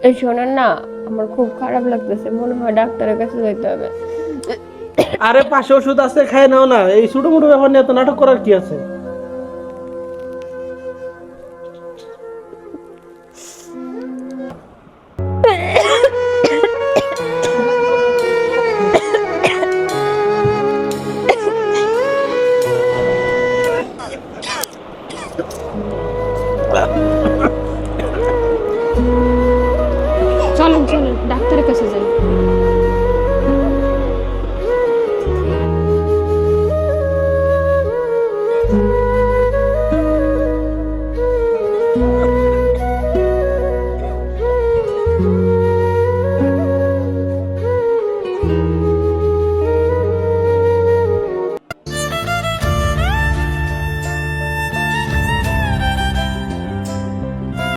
এই শোনেন না, আমার খুব খারাপ লাগতেছে, মনে হয় ডাক্তারের কাছে যেতে হবে। আরে পাশে ওষুধ আছে, খায় নাও না। এই ছোট মোটো ব্যাপার নিয়ে এত নাটক করার কি আছে? চলেন চলেন ডাক্তারের কাছে যাই।